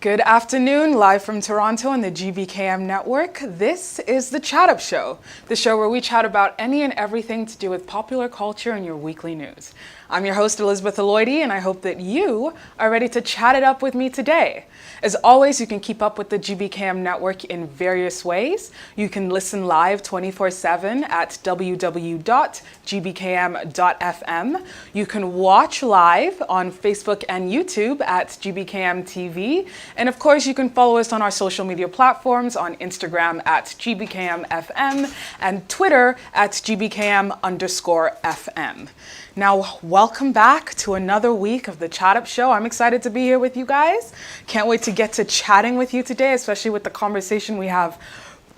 Good afternoon, live from Toronto on the GBKM network. This is the Chatt Up Show, the show where we chat about any and everything to do with popular culture and your weekly news. I'm your host, Elizabeth Aloidi, and I hope that you are ready to chat it up with me today. As always, you can keep up with the GBKM network in various ways. You can listen live 24/7 at www.gbkm.fm. You can watch live on Facebook and YouTube at GBKM TV. And of course, you can follow us on our social media platforms on Instagram at GBKMFM and Twitter at GBKM_FM. Now, welcome back to another week of the Chatt Up Show. I'm excited to be here with you guys. Can't wait to get to chatting with you today, especially with the conversation we have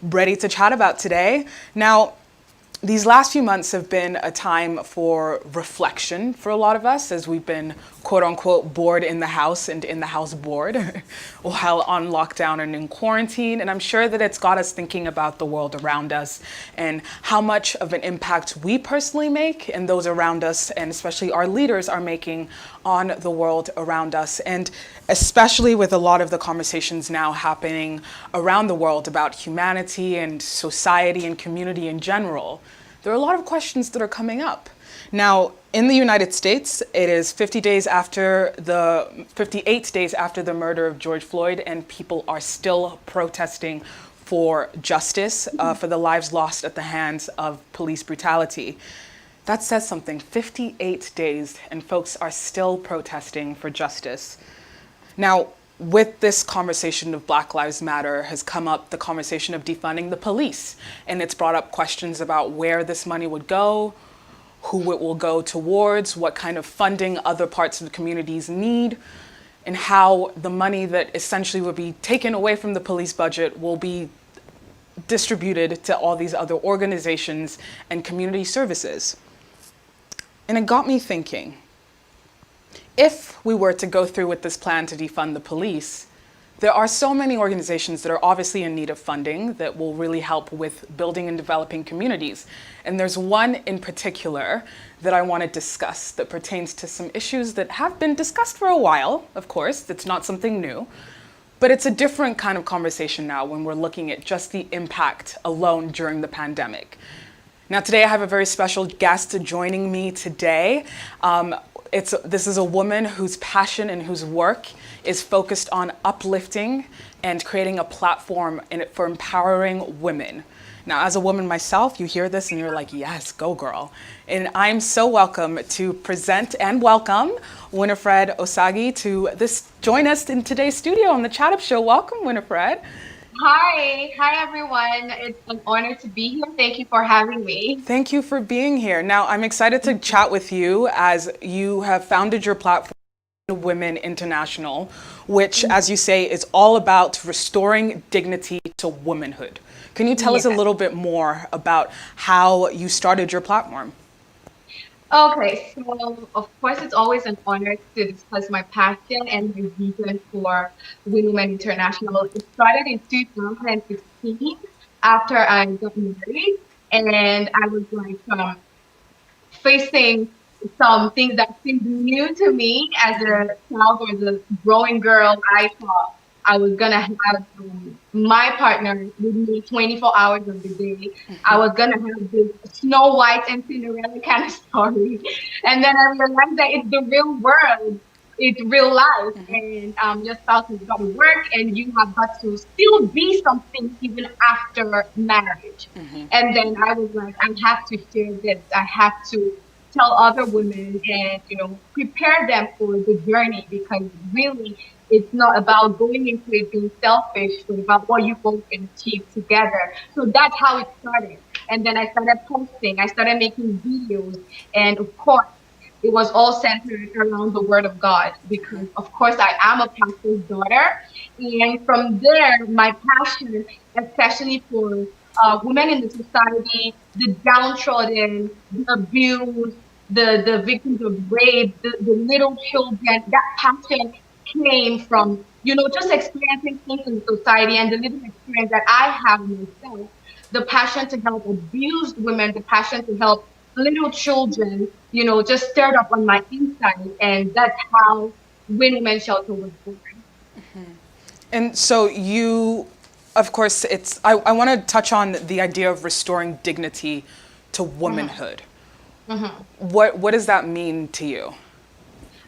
ready to chat about today. Now, these last few months have been a time for reflection for a lot of us as we've been quote unquote bored in the house and in the house bored while on lockdown and in quarantine. And I'm sure that it's got us thinking about the world around us and how much of an impact we personally make and those around us, and especially our leaders, are making on the world around us. And especially with a lot of the conversations now happening around the world about humanity and society and community in general, there are a lot of questions that are coming up. Now, in the United States, it is 58 days after the murder of George Floyd, and people are still protesting for justice, for the lives lost at the hands of police brutality. That says something. 58 days, and folks are still protesting for justice. Now, with this conversation of Black Lives Matter has come up the conversation of defunding the police, and it's brought up questions about where this money would go, who it will go towards, what kind of funding other parts of the communities need, and how the money that essentially would be taken away from the police budget will be distributed to all these other organizations and community services. And it got me thinking, if we were to go through with this plan to defund the police, there are so many organizations that are obviously in need of funding that will really help with building and developing communities. And there's one in particular that I want to discuss that pertains to some issues that have been discussed for a while, of course. It's not something new, but it's a different kind of conversation now when we're looking at just the impact alone during the pandemic. Now, today I have a very special guest joining me today. This is a woman whose passion and whose work is focused on uplifting and creating a platform for empowering women. Now, as a woman myself, you hear this and you're like, yes, go girl. And I'm so welcome to present and welcome Winnifred Osagie to join us in today's studio on the Chatt Up Show. Welcome, Winnifred. Hi everyone. It's an honor to be here. Thank you for having me. Thank you for being here. Now, I'm excited to chat with you as you have founded your platform, Women International, which, as you say, is all about restoring dignity to womanhood. Can you tell us a little bit more about how you started your platform? Okay, so of course it's always an honor to discuss my passion and my vision for Women International. It started in 2016 after I got married, and I was like facing some things that seemed new to me as a child or as a growing girl. I thought I was gonna have my partner with me 24 hours of the day. I was gonna have this Snow White and Cinderella kind of story, and then I realized that it's the real world, it's real life, and your spouse has got to work, and you have got to still be something even after marriage. And then I was like, I have to share this. I have to tell other women and prepare them for the journey, because really it's not about going into it being selfish, but about what you both can achieve together. So that's how it started. And then I started posting, I started making videos, and of course it was all centered around the Word of God, because of course I am a pastor's daughter. And from there, my passion, especially for women in the society, the downtrodden, the abused, the victims of rape, the little children, that passion came from, just experiencing things in society and the little experience that I have myself, the passion to help abused women, the passion to help little children, just stirred up on my inside. And that's how Women Shelter was born. And so you, of course, I want to touch on the idea of restoring dignity to womanhood. What does that mean to you?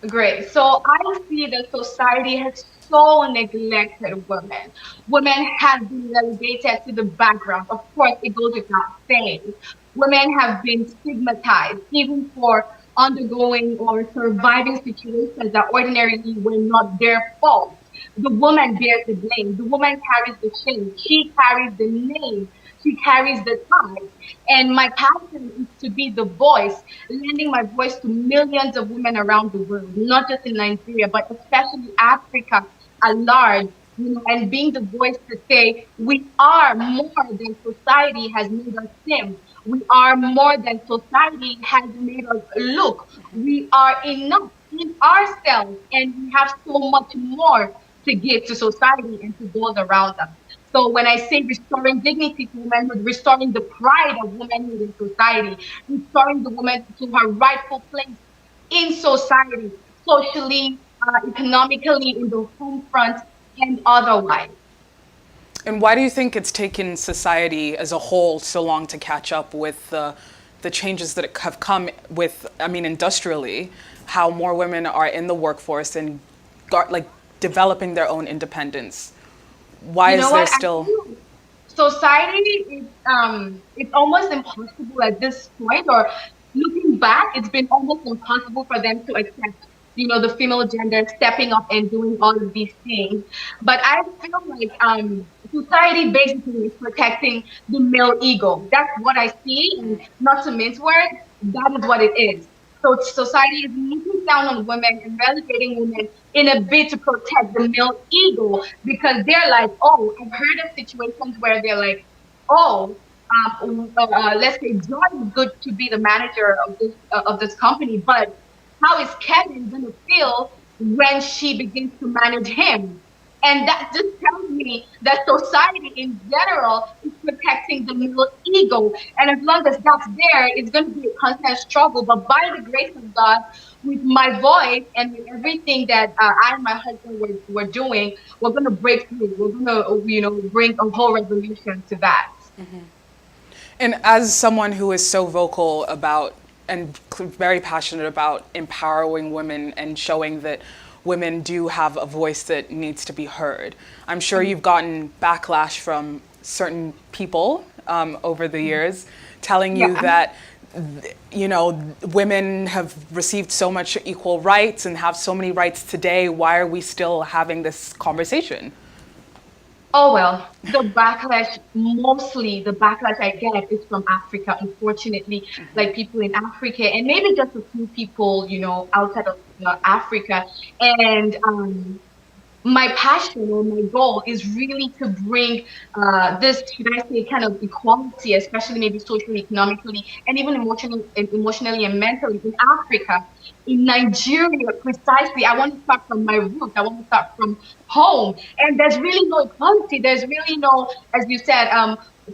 Great. So I see that society has so neglected women. Women have been relegated to the background. Of course, it goes without saying. Women have been stigmatized, even for undergoing or surviving situations that ordinarily were not their fault. The woman bears the blame. The woman carries the shame. She carries the name. She carries the tide. And my passion is to be the voice, lending my voice to millions of women around the world, not just in Nigeria, but especially Africa at large, and being the voice to say we are more than society has made us seem. We are more than society has made us look. We are enough in ourselves, and we have so much more to give to society and to those around us. So when I say restoring dignity to womanhood, restoring the pride of womanhood in society, restoring the woman to her rightful place in society, socially, economically, in the home front, and otherwise. And why do you think it's taken society as a whole so long to catch up with the changes that have come with, I mean, industrially, how more women are in the workforce and like developing their own independence? Why You is know there what? I still? feel society is it's almost impossible at this point, or looking back, it's been almost impossible for them to accept, the female gender stepping up and doing all of these things. But I feel like society basically is protecting the male ego. That's what I see, and not to mince words, that is what it is. So society is looking down on women and relegating women in a bid to protect the male ego, because they're like, oh, I've heard of situations where they're like, oh, let's say John is good to be the manager of this company, but how is Kevin gonna feel when she begins to manage him? And that just tells me that society in general is protecting the male ego. And as long as that's there, it's going to be a constant struggle. But by the grace of God, with my voice and with everything that I and my husband were doing, we're going to break through. We're going to, bring a whole revolution to that. And as someone who is so vocal about and very passionate about empowering women and showing that women do have a voice that needs to be heard, I'm sure you've gotten backlash from certain people over the years telling you Yeah. that women have received so much equal rights and have so many rights today. Why are we still having this conversation? Oh well, mostly the backlash I get is from Africa, unfortunately, like people in Africa and maybe just a few people, outside of Africa. And my passion or my goal is really to bring this, should I say, kind of equality, especially maybe socially, economically, and even emotionally and mentally in Africa, in Nigeria, precisely. I want to start from my roots. I want to start from home. And there's really no equality. There's really no, as you said,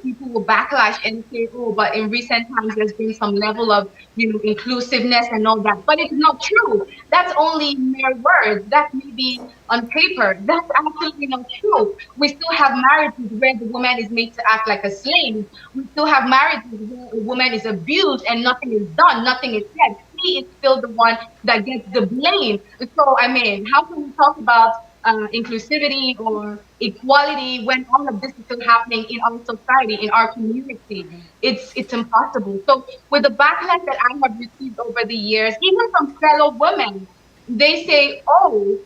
people will backlash and say, oh, but in recent times there's been some level of, inclusiveness and all that. But it's not true. That's only mere words. That may be on paper. That's absolutely not true. We still have marriages where the woman is made to act like a slave. We still have marriages where a woman is abused and nothing is done, nothing is said. He is still the one that gets the blame. So, I mean, how can we talk about inclusivity or equality when all of this is still happening in our society, in our community? It's impossible. So, with the backlash that I have received over the years, even from fellow women, they say, "Oh,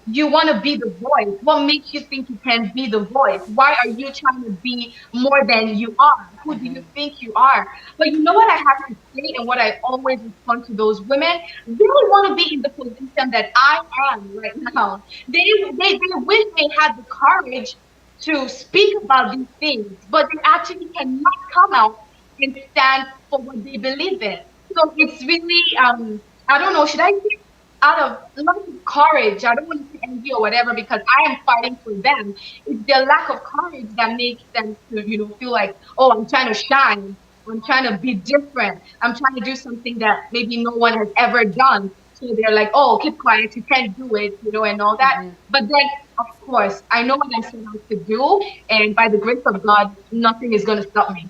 you want to be the voice. What makes you think you can be the voice? Why are you trying to be more than you are? Who do you think you are?" But you know what I have to say, and what I always respond to those women? They want to be in the position that I am right now. They wish they had the courage to speak about these things, but they actually cannot come out and stand for what they believe in. So it's really, I don't know, should I say out of lack of courage? I don't want to say envy or whatever, because I am fighting for them. It's their lack of courage that makes them to, feel like, oh, I'm trying to shine. I'm trying to be different. I'm trying to do something that maybe no one has ever done. So they're like, oh, keep quiet, you can't do it, and all that. But then, of course, I know what I'm set out to do, and by the grace of God, nothing is going to stop me.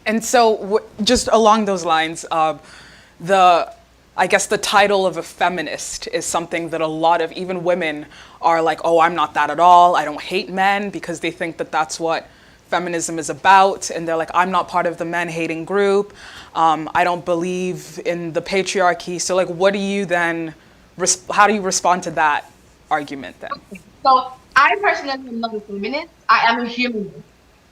And so, just along those lines, the I guess the title of a feminist is something that a lot of even women are like, oh, I'm not that at all. I don't hate men, because they think that that's what feminism is about. And they're like, I'm not part of the men hating group. I don't believe in the patriarchy. So like, what do you then, how do you respond to that argument then? So I personally am not a feminist. I am a humanist.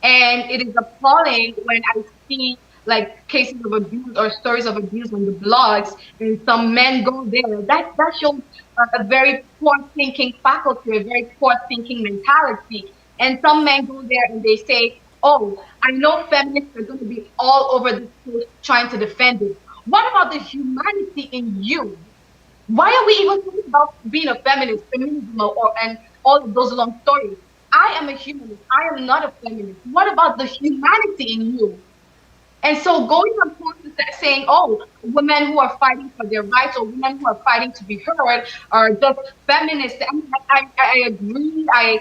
And it is appalling when I see like cases of abuse or stories of abuse on the blogs, and some men go there. That shows a very poor thinking faculty, a very poor thinking mentality. And some men go there and they say, "Oh, I know feminists are going to be all over the place trying to defend it. What about the humanity in you? Why are we even talking about being a feminist, feminism, and all of those long stories? I am a humanist. I am not a feminist. What about the humanity in you?" And so going from point to saying, oh, women who are fighting for their rights or women who are fighting to be heard are just feminists. I mean, I agree. I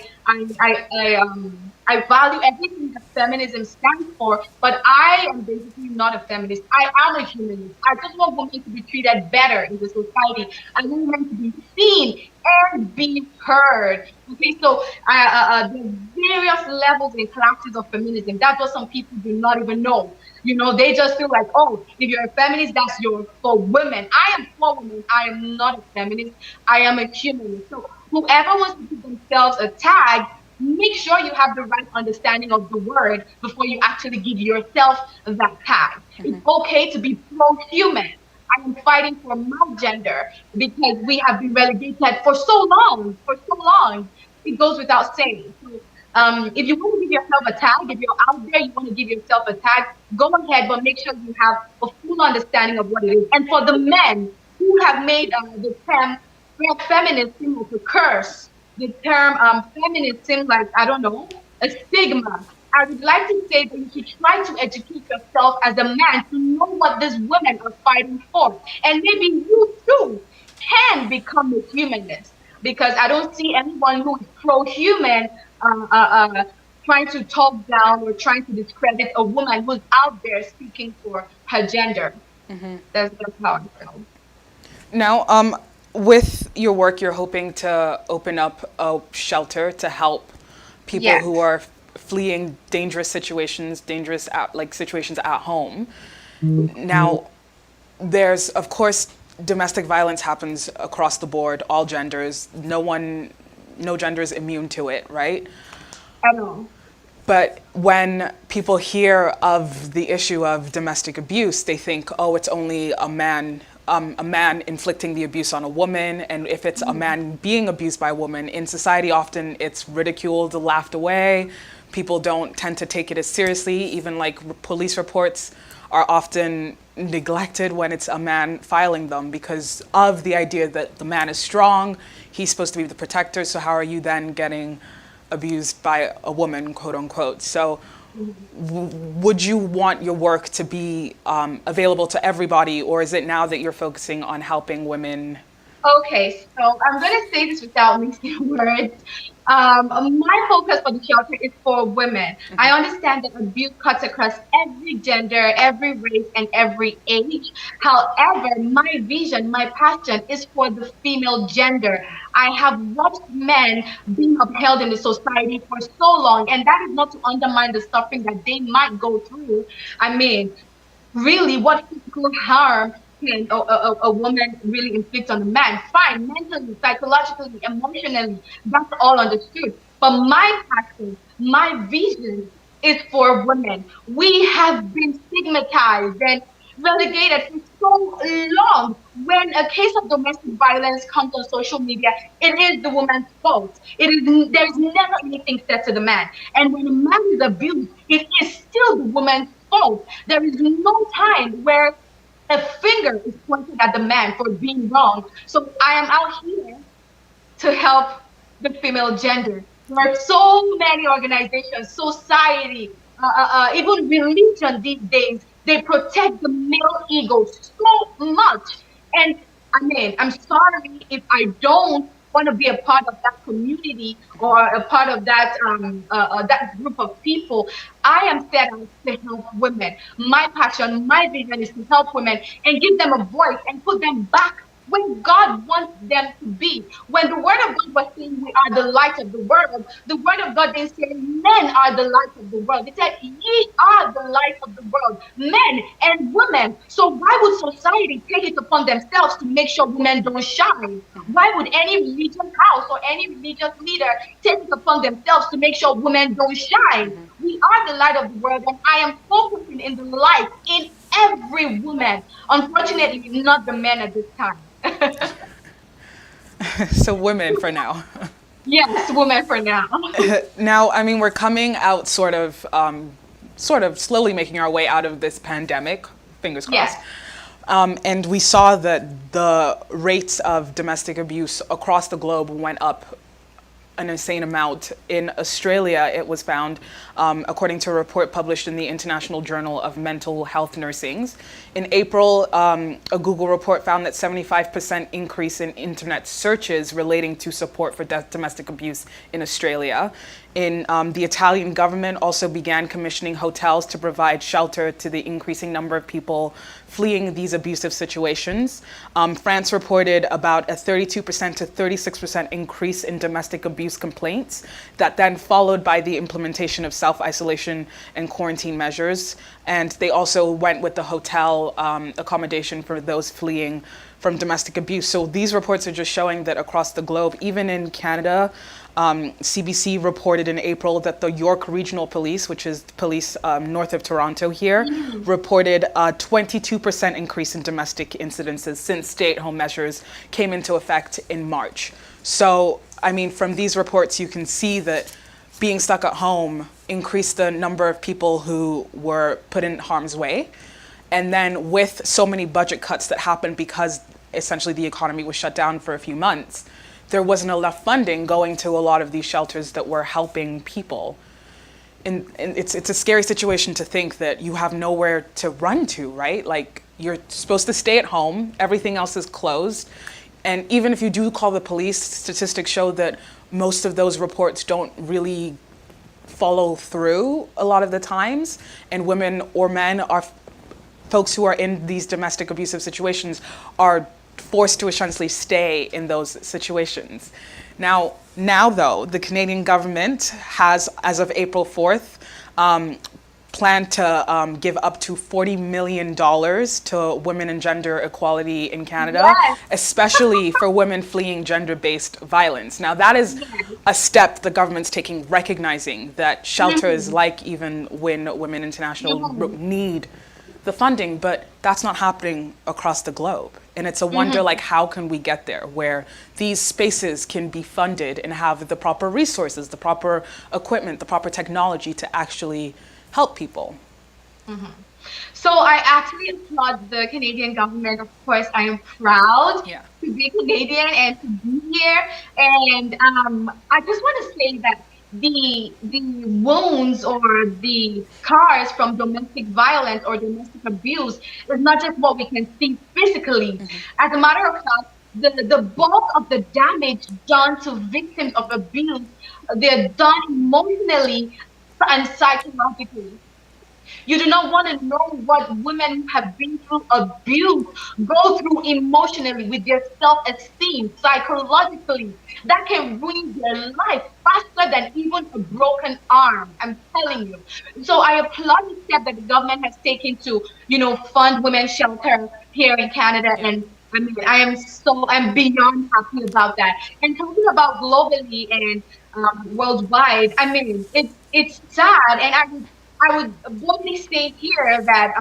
value everything that feminism stands for, but I am basically not a feminist. I am a humanist. I just want women to be treated better in the society. I want women to be seen and be heard. Okay, so the various levels and classes of feminism, that's what some people do not even know. They just feel like, oh, if you're a feminist, that's for women. I am for women. I am not a feminist. I am a humanist. So whoever wants to give themselves a tag, make sure you have the right understanding of the word before you actually give yourself that tag. It's okay to be pro-human. I am fighting for my gender because we have been relegated for so long. For so long, it goes without saying. So, if you want to give yourself a tag, if you're out there, you want to give yourself a tag, go ahead, but make sure you have a full understanding of what it is. And for the men who have made the term feminist seem like a curse, the term feminist seems like, I don't know, a stigma. I would like to say that you should try to educate yourself as a man to know what these women are fighting for. And maybe you too can become a humanist, because I don't see anyone who is pro-human trying to talk down or trying to discredit a woman who's out there speaking for her gender. That's how I feel. Now, with your work, you're hoping to open up a shelter to help people who are fleeing dangerous situations, situations at home. Now, there's, of course, domestic violence happens across the board, all genders. No gender is immune to it, right? I know. But when people hear of the issue of domestic abuse, they think, oh, it's only a man inflicting the abuse on a woman. And if it's a man being abused by a woman, in society, often it's ridiculed, laughed away. People don't tend to take it as seriously. Even like police reports are often neglected when it's a man filing them because of the idea that the man is strong, he's supposed to be the protector, so how are you then getting abused by a woman, quote unquote? So would you want your work to be available to everybody, or is it now that you're focusing on helping women? Okay, so I'm going to say this without mixing words. My focus for the shelter is for women. I understand that abuse cuts across every gender, every race, and every age. However, my vision, my passion is for the female gender. I have watched men being upheld in the society for so long, and that is not to undermine the suffering that they might go through. I mean, really, what physical harm can a woman really inflict on a man? Fine, mentally, psychologically, emotionally, that's all understood. But my passion, my vision is for women. We have been stigmatized and relegated for so long. When a case of domestic violence comes on social media, it is the woman's fault. There is never anything said to the man. And when a man is abused, it is still the woman's fault. There is no time where a finger is pointed at the man for being wrong. So I am out here to help the female gender. There are so many organizations, society, even religion these days, they protect the male ego so much. And I mean, I'm sorry if I don't want to be a part of that community or a part of that group of people. I am set out to help women. My passion, my vision is to help women and give them a voice and put them back when God wants them to be. When the word of God was saying we are the light of the world, the word of God didn't say men are the light of the world. It said ye are the light of the world, men and women. So why would society take it upon themselves to make sure women don't shine? Why would any religious house or any religious leader take it upon themselves to make sure women don't shine? We are the light of the world, and I am focusing in the light in every woman. Unfortunately, not the men at this time. So women for now. Yes, women for now. Now, I mean, we're coming out sort of slowly making our way out of this pandemic, fingers Yes. crossed. And we saw that the rates of domestic abuse across the globe went up an insane amount. In Australia, it was found, according to a report published in the International Journal of Mental Health Nursing. In April, a Google report found that 75% increase in internet searches relating to support for domestic abuse in Australia. The Italian government also began commissioning hotels to provide shelter to the increasing number of people fleeing these abusive situations. France reported about a 32% to 36% increase in domestic abuse complaints, that then followed by the implementation of self-isolation and quarantine measures. And they also went with the hotel accommodation for those fleeing from domestic abuse. So these reports are just showing that across the globe, even in Canada, CBC reported in April that the York Regional Police, which is police north of Toronto here, reported a 22% increase in domestic incidences since stay-at-home measures came into effect in March. So, I mean, from these reports, you can see that being stuck at home increased the number of people who were put in harm's way. And then with so many budget cuts that happened because essentially the economy was shut down for a few months, there wasn't enough funding going to a lot of these shelters that were helping people. And it's a scary situation to think that you have nowhere to run to, right? Like, you're supposed to stay at home, everything else is closed. And even if you do call the police, statistics show that most of those reports don't really follow through a lot of the times. And women or men are folks who are in these domestic abusive situations are forced to essentially stay in those situations. Now though, the Canadian government has, as of April 4th, planned to give up to $40 million to women and gender equality in Canada, Yes. especially for women fleeing gender-based violence. Now that is a step the government's taking, recognizing that shelters like Even Win Women International need the funding, but that's not happening across the globe. And it's a wonder, like, how can we get there where these spaces can be funded and have the proper resources, the proper equipment, the proper technology to actually help people? So I actually applaud the Canadian government. Of course, I am proud Yeah. to be Canadian and to be here. And I just want to say that the wounds or the scars from domestic violence or domestic abuse is not just what we can see physically. As a matter of fact, the bulk of the damage done to victims of abuse, they're done emotionally and psychologically. You do not want to know what women who have been through abuse go through emotionally with their self-esteem, psychologically. That can ruin their life faster than even a broken arm. I'm telling you. So I applaud the step that the government has taken to, fund women's shelter here in Canada. Yeah. And I mean, I'm beyond happy about that. And talking about globally and worldwide, I mean, it's sad, and I would boldly state here that,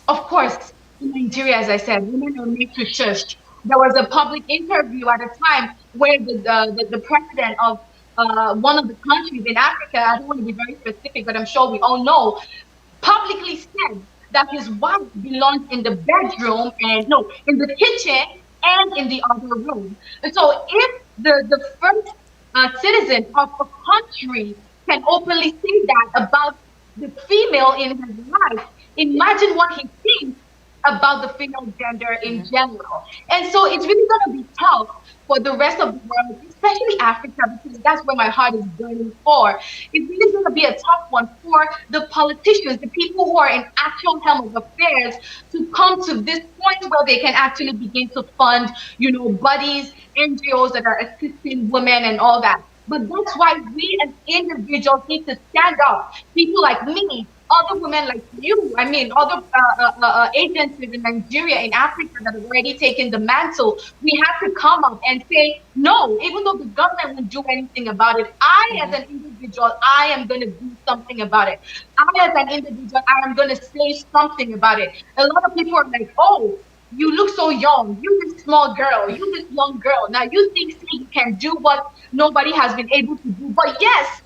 of course, in Nigeria, as I said, women are made to shush. There was a public interview at a time where the president of one of the countries in Africa, I don't want to be very specific, but I'm sure we all know, publicly said that his wife belongs in the bedroom and no, in the kitchen and in the other room. And so if the first citizen of a country can openly say that about the female in his life, imagine what he thinks about the female gender in general. And so it's really going to be tough for the rest of the world, especially Africa, because that's where my heart is burning for. It's really going to be a tough one for the politicians, the people who are in actual helm of affairs, to come to this point where they can actually begin to fund, bodies, NGOs that are assisting women and all that. But that's why we as individuals need to stand up. People like me, other women like you, I mean, other agencies in Nigeria, in Africa that have already taken the mantle, we have to come up and say, no, even though the government won't do anything about it, I as an individual, I am going to do something about it. I as an individual, I am going to say something about it. A lot of people are like, oh, you look so young. You this small girl. You this young girl. Now you think you can do what nobody has been able to do. But yes,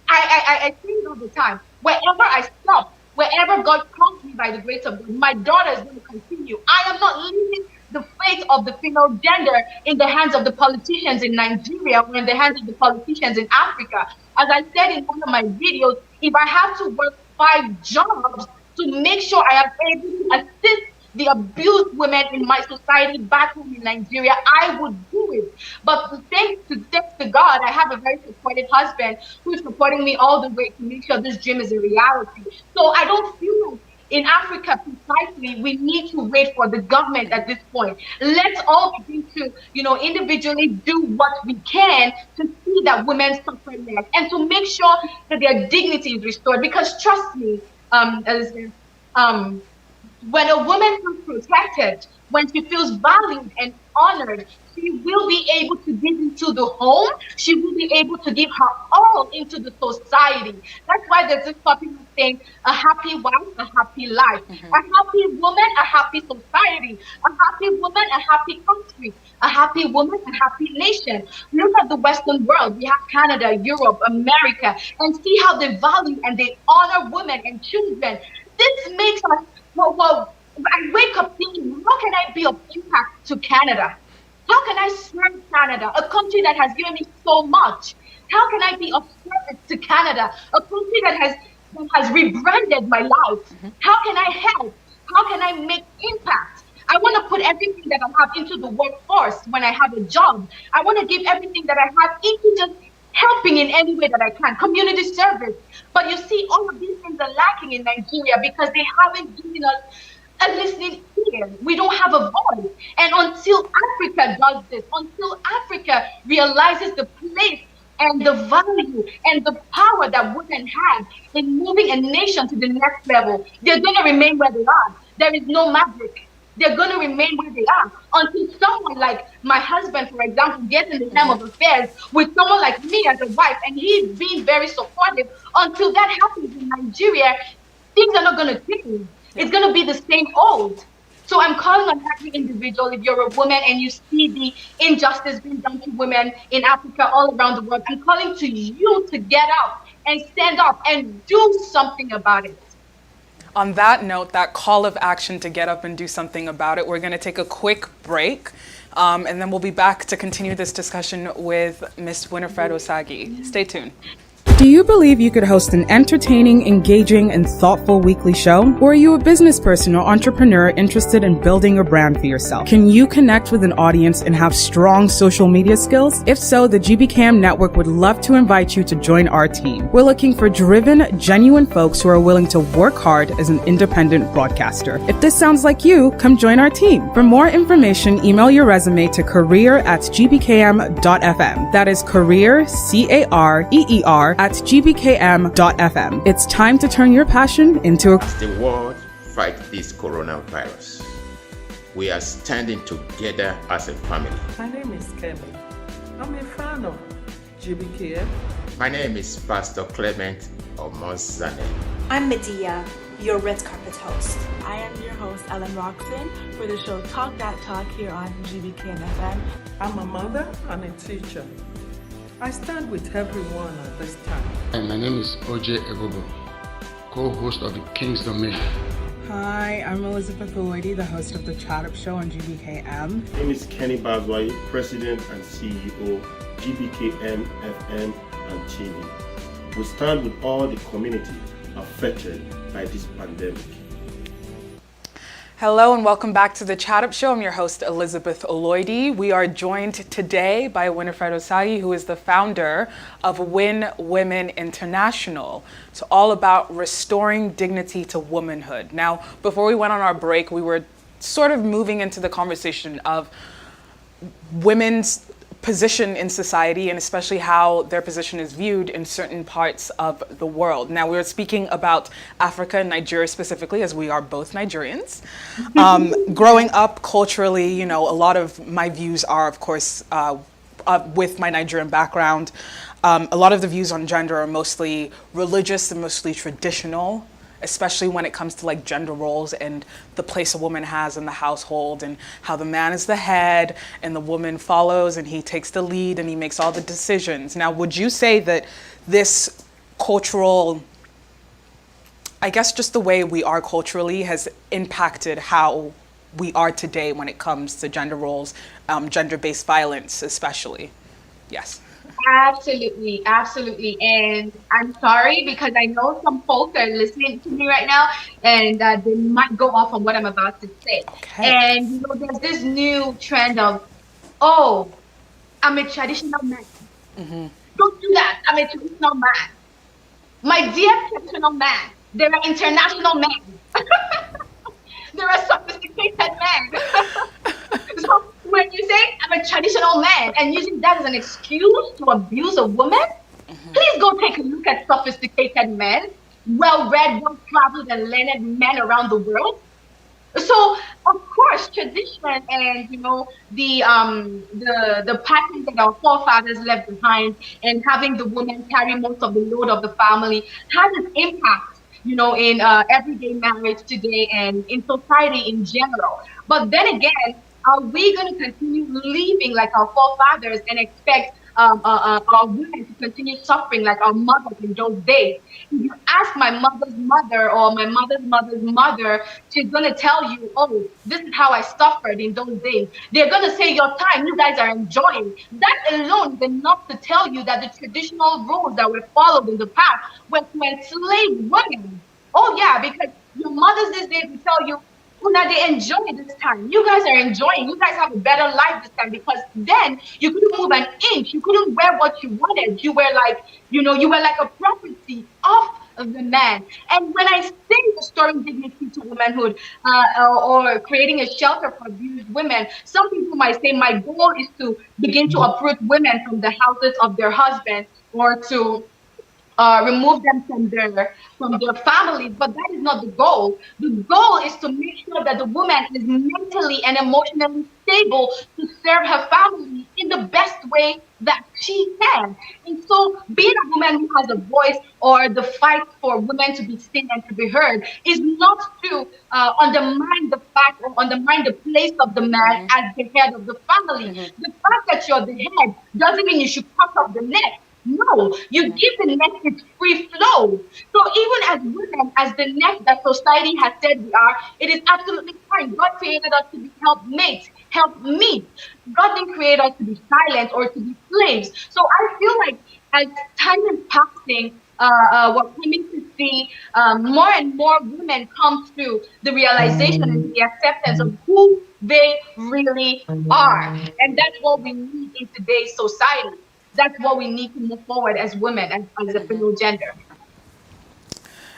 I say it all the time. Wherever I stop, wherever God calls me by the grace of God, my daughter is going to continue. I am not leaving the fate of the female gender in the hands of the politicians in Nigeria or in the hands of the politicians in Africa. As I said in one of my videos, if I have to work 5 jobs to make sure I am able to assist the abused women in my society back home in Nigeria, I would do it. But thanks to God, I have a very supportive husband who is supporting me all the way to make sure this dream is a reality. So I don't feel like in Africa precisely, we need to wait for the government at this point. Let's all begin to, individually do what we can to see that women suffer less and to make sure that their dignity is restored. Because trust me, Elizabeth, when a woman feels protected, when she feels valued and honored, she will be able to give into the home. She will be able to give her all into the society. That's why there's this popular saying, a happy wife, a happy life. A happy woman, a happy society. A happy woman, a happy country. A happy woman, a happy nation. Look at the Western world. We have Canada, Europe, America, and see how they value and they honor women and children. This makes us, well, I wake up thinking, how can I be of impact to Canada? How can I serve Canada, a country that has given me so much? How can I be of service to Canada, a country that has rebranded my life? How can I help? How can I make impact? I want to put everything that I have into the workforce when I have a job. I want to give everything that I have into just helping in any way that I can, community service. But you see, all of these things are lacking in Nigeria because they haven't given us a listening ear. We don't have a voice. And until Africa does this, until Africa realizes the place and the value and the power that women have in moving a nation to the next level, they're going to remain where they are. There is no magic. They're going to remain where they are until someone like my husband, for example, gets in the helm of affairs with someone like me as a wife, and he's being very supportive. Until that happens in Nigeria, things are not going to change. It's going to be the same old. So I'm calling on every individual, if you're a woman and you see the injustice being done to women in Africa, all around the world, I'm calling to you to get up and stand up and do something about it. On that note, that call of action to get up and do something about it, we're going to take a quick break, and then we'll be back to continue this discussion with Miss Winnifred Osagie. Stay tuned. Do you believe you could host an entertaining, engaging, and thoughtful weekly show? Or are you a business person or entrepreneur interested in building a brand for yourself? Can you connect with an audience and have strong social media skills? If so, the GBKM Network would love to invite you to join our team. We're looking for driven, genuine folks who are willing to work hard as an independent broadcaster. If this sounds like you, come join our team. For more information, email your resume to career@gbkm.fm. That is career, CAREER, at gbkm.fm. It's time to turn your passion into a... As the world fights this coronavirus, we are standing together as a family. My name is Kelly. I'm a fan of GBKM. My name is Pastor Clement Omozane. I'm Medea, your red carpet host. I am your host, Ellen Roxon, for the show Talk That Talk here on GBKM FM. I'm a mother and a teacher. I stand with everyone at this time. Hi, my name is OJ Egogo, co-host of the King's Domain. Hi, I'm Elizabeth Lloydy, the host of the Chatt Up Show on GBKM. My name is Kenny Bazwai, President and CEO, GBKM FM and TV. We stand with all the community affected by this pandemic. Hello and welcome back to the Chatt Up Show. I'm your host, Elizabeth Oloidi. We are joined today by Winnifred Osagie, who is the founder of Win Women International. It's all about restoring dignity to womanhood. Now, before we went on our break, we were sort of moving into the conversation of women's position in society, and especially how their position is viewed in certain parts of the world. Now, we were speaking about Africa and Nigeria specifically, as we are both Nigerians. Growing up culturally, you know, a lot of my views are, of course, with my Nigerian background, a lot of the views on gender are mostly religious and mostly traditional, especially when it comes to like gender roles and the place a woman has in the household and how the man is the head and the woman follows and he takes the lead and he makes all the decisions. Now, would you say that this cultural, I guess just the way we are culturally has impacted how we are today when it comes to gender roles, gender-based violence especially? Yes. Absolutely, absolutely. And I'm sorry because I know some folks are listening to me right now and they might go off on what I'm about to say. Okay. And you know, there's this new trend of, oh, I'm a traditional man. Mm-hmm. Don't do that. I'm a traditional man. My dear traditional man, there are international men. There are sophisticated men. So when you say I'm a traditional man and using that as an excuse to abuse a woman, please go take a look at sophisticated men, well-read, well-traveled, and learned men around the world. So of course, tradition and you know the patterns that our forefathers left behind, and having the woman carry most of the load of the family has an impact, you know, in everyday marriage today and in society in general. But then again, are we going to continue living like our forefathers and expect our women to continue suffering like our mothers in those days? If you ask my mother's mother or my mother's mother's mother, she's going to tell you, oh, this is how I suffered in those days. They're going to say your time, you guys are enjoying. That alone is enough to tell you that the traditional rules that were followed in the past were to enslave women. Oh, yeah, because your mothers these days will tell you, now they enjoy this time. You guys are enjoying. You guys have a better life this time because then you couldn't move an inch. You couldn't wear what you wanted. You were like, you know, you were like a property of the man. And when I say restoring dignity to womanhood or creating a shelter for abused women, some people might say my goal is to begin to uproot women from the houses of their husbands or to remove them from their families, but that is not the goal. The goal is to make sure that the woman is mentally and emotionally stable to serve her family in the best way that she can. And so being a woman who has a voice or the fight for women to be seen and to be heard is not to undermine the fact or undermine the place of the man as the head of the family. The fact that you're the head doesn't mean you should cut off the neck. No, you give the neck its free flow. So even as women, as the neck that society has said we are, it is absolutely fine. God created us to be helpmates, help me. God didn't create us to be silent or to be slaves. So I feel like as time is passing, we're coming to see more and more women come to the realization and the acceptance of who they really are. And that's what we need in today's society. That's what we need to move forward as women, as a female gender.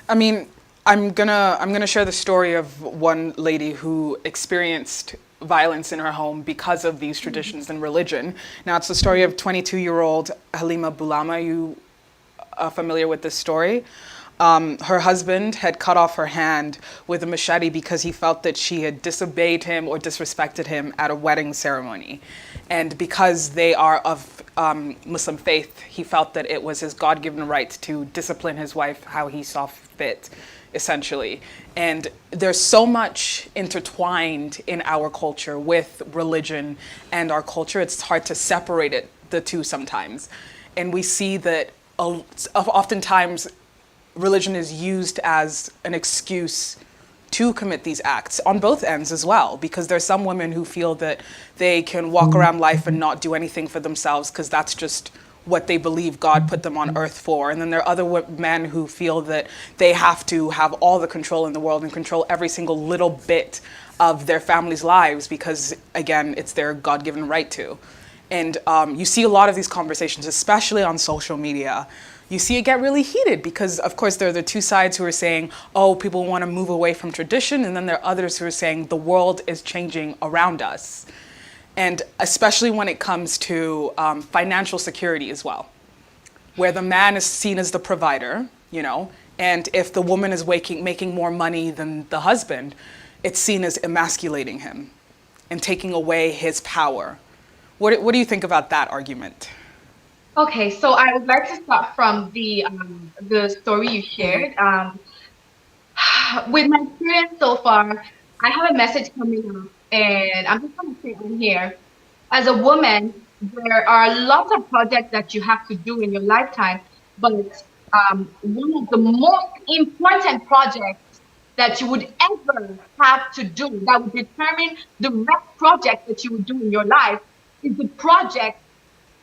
I mean, I'm gonna share the story of one lady who experienced violence in her home because of these traditions and religion. Now, it's the story of 22-year-old Halima Bulama. You are familiar with this story? Her husband had cut off her hand with a machete because he felt that she had disobeyed him or disrespected him at a wedding ceremony. And because they are of Muslim faith, he felt that it was his God-given right to discipline his wife how he saw fit, essentially. And there's so much intertwined in our culture with religion and our culture, it's hard to separate the two sometimes. And we see that oftentimes religion is used as an excuse to commit these acts on both ends as well, because there's some women who feel that they can walk around life and not do anything for themselves because that's just what they believe God put them on earth for. And then there are other men who feel that they have to have all the control in the world and control every single little bit of their family's lives because, again, it's their God-given right to. And you see a lot of these conversations, especially on social media. You see it get really heated because, of course, there are the two sides who are saying, oh, people want to move away from tradition. And then there are others who are saying the world is changing around us. And especially when it comes to financial security as well, where the man is seen as the provider, you know, and if the woman is making more money than the husband, it's seen as emasculating him and taking away his power. What do you think about that argument? Okay, so I would like to start from the story you shared. With my experience so far, I have a message coming up, and I'm just going to say on here. As a woman, there are lots of projects that you have to do in your lifetime, but one of the most important projects that you would ever have to do that would determine the next project that you would do in your life is the project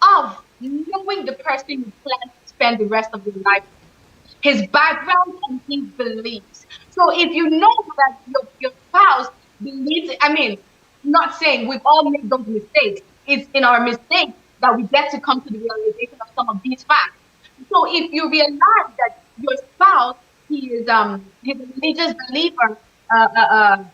of knowing the person you plan to spend the rest of your life with, his background and his beliefs. So if you know that your spouse believes, I mean, not saying we've all made those mistakes. It's in our mistakes that we get to come to the realization of some of these facts. So if you realize that your spouse, he's a religious believer,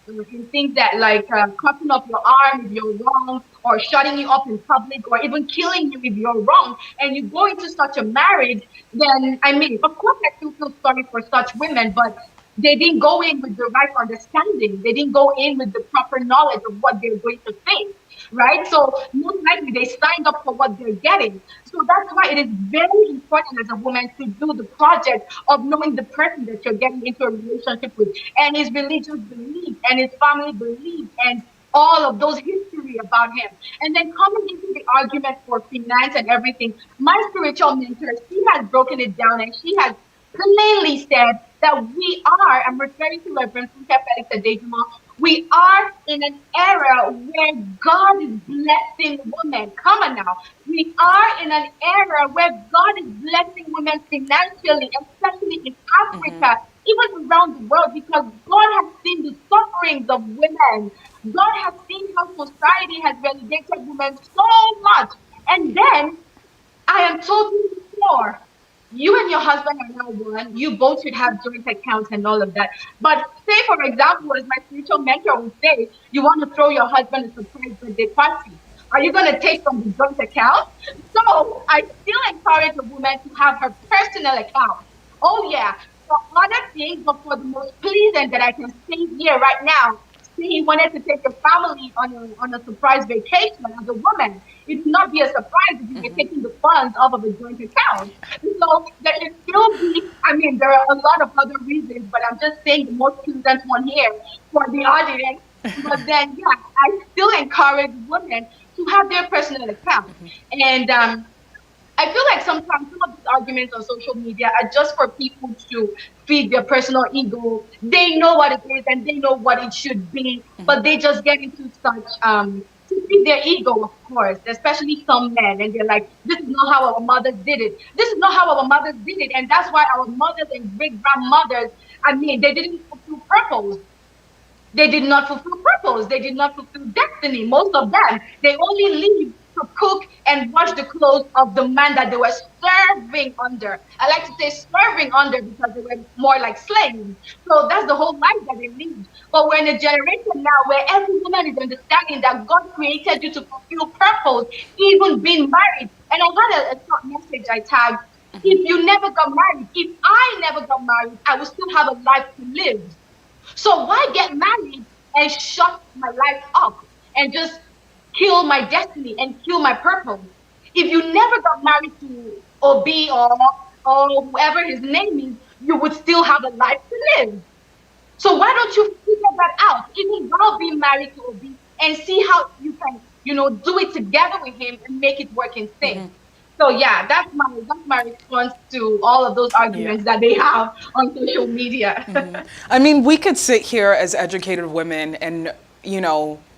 in things that like cutting off your arm if you're wrong, or shutting you up in public, or even killing you if you're wrong, and you go into such a marriage, then I mean, of course I still feel sorry for such women, but they didn't go in with the right understanding. They didn't go in with the proper knowledge of what they're going to face, right? So most likely they signed up for what they're getting. So that's why it is very important as a woman to do the project of knowing the person that you're getting into a relationship with, and his religious beliefs and his family beliefs and all of those history about him. And then coming into the argument for finance and everything, my spiritual mentor, she has broken it down, and she has plainly said that we are, I'm referring to Reverend Felix Adejuma, we are in an era where God is blessing women. Come on now. We are in an era where God is blessing women financially, especially in Africa, even around the world, because God has seen the sufferings of women. God has seen how society has relegated women so much. And then I am told you before, you and your husband are now one. You both should have joint accounts and all of that. But say, for example, as my spiritual mentor would say, you want to throw your husband a surprise birthday party. Are you going to take from the joint account? So I still encourage a woman to have her personal account. Oh, yeah. For other things, but for the most pleasing that I can say here right now, say he wanted to take your family on a surprise vacation as a woman. It would not be a surprise if you were taking the funds off of a joint account. So there should still be, I mean, there are a lot of other reasons, but I'm just saying the most pleasant one here for the audience. But then, yeah, I still encourage women to have their personal account. And I feel like sometimes some of these arguments on social media are just for people to feed their personal ego. They know what it is and they know what it should be, but they just get into such to feed their ego, of course, especially some men, and they're like, this is not how our mothers did it. This is not how our mothers did it, and that's why our mothers and great grandmothers, I mean, they didn't fulfill purpose. They did not fulfill purpose. They did not fulfill destiny. Most of them, they only leave to cook and wash the clothes of the man that they were serving under. I like to say serving under because they were more like slaves. So that's the whole life that they lived. But we're in a generation now where every woman is understanding that God created you to fulfill purpose, even being married. And I had a short message I tagged. If you never got married, if I never got married, I would still have a life to live. So why get married and shut my life up and just kill my destiny and kill my purpose? If you never got married to Obi or whoever his name is, you would still have a life to live. So why don't you figure that out, even while being married to Obi, and see how you can, do it together with him and make it work in sync. So yeah, that's my response to all of those arguments that they have on social media. I mean, we could sit here as educated women and